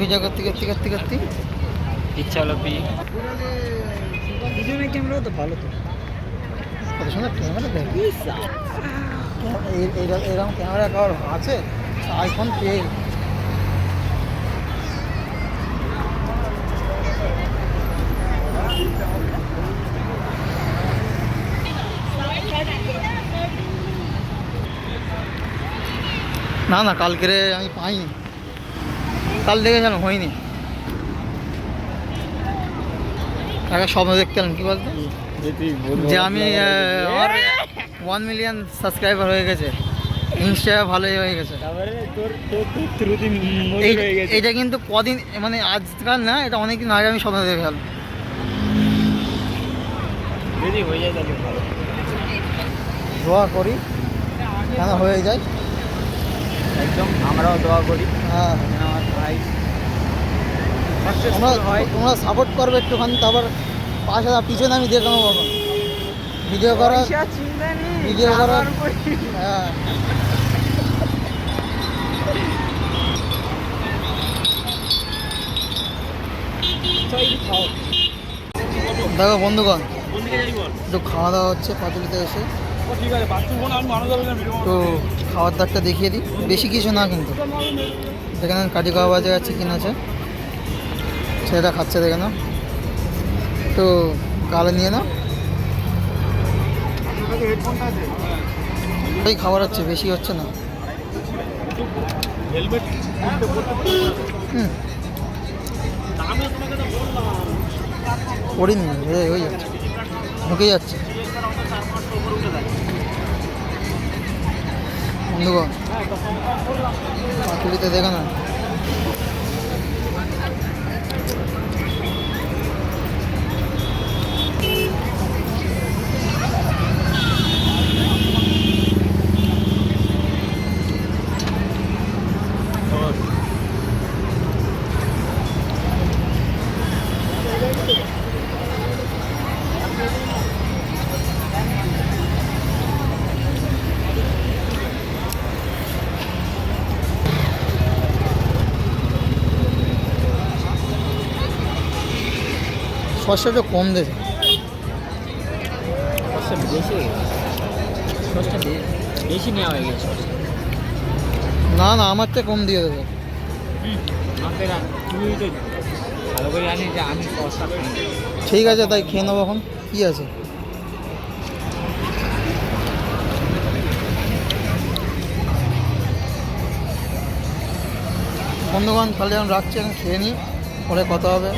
Video করতে করতে করতে করতে ইচ্ছা হলো পিছনের ক্যামেরাও তো ভালো তো। কত সুন্দর ক্যামেরা দেখ, এরকম ক্যামেরা কার আছে? আইফোন পেয়ে না না, কালকের আমি পাইনি, কাল দেখেছিলাম হয়নি। একটা স্বপ্ন দেখতে এলাম, কী বলতো, যে আমি আমার 1 মিলিয়ন সাবস্ক্রাইবার হয়ে গেছে, ইনস্টা ভালোই হয়ে গেছে। এটা কিন্তু কদিন, মানে আজকাল না, এটা অনেকদিন আগে আমি স্বপ্ন দেখে গেলাম। যদি হয়ে যায় তাহলে ভালো। দোয়া করি কেন হয়ে যায়, একদম আমরাও দোয়া করি। হ্যাঁ, আমার ভাই তোমরা সাপোর্ট করবে একটুখানি, তারপর পাশে পিছনে আমি দেখলাম কখন ভিডিও করা, ভিডিও করা। হ্যাঁ, দেখো বন্ধুগণ, একটু খাওয়া দাওয়া হচ্ছে পাতুলিতে এসে। তো খাওয়ার দাগটা দেখিয়ে দিই, বেশি কিছু না কিন্তু। দেখে নেন কাঠি খাওয়া বাজে চিকেন আছে, সেটা খাচ্ছে দেখে নাও, তো গালে নিয়ে নাও। এই খাবার হচ্ছে, বেশি হচ্ছে না। হুম, করিনি, হয়ে যাচ্ছে, ঢুকে যাচ্ছে। বন্ধুগণ, পাতুলিতে দেখে না, সসটা কম দেবে। বেশি নেওয়া হয়ে গেছে। না না, আমার তো কম দিয়ে দেবে। ভালো করে জানি যে আমি সস্তা খাই। ঠিক আছে, তাই খেয়ে নেবো এখন, কী আছে। বন্ধুগণ, তাহলে এখন রাখছি, এখন খেয়ে নিই, পরে কথা হবে।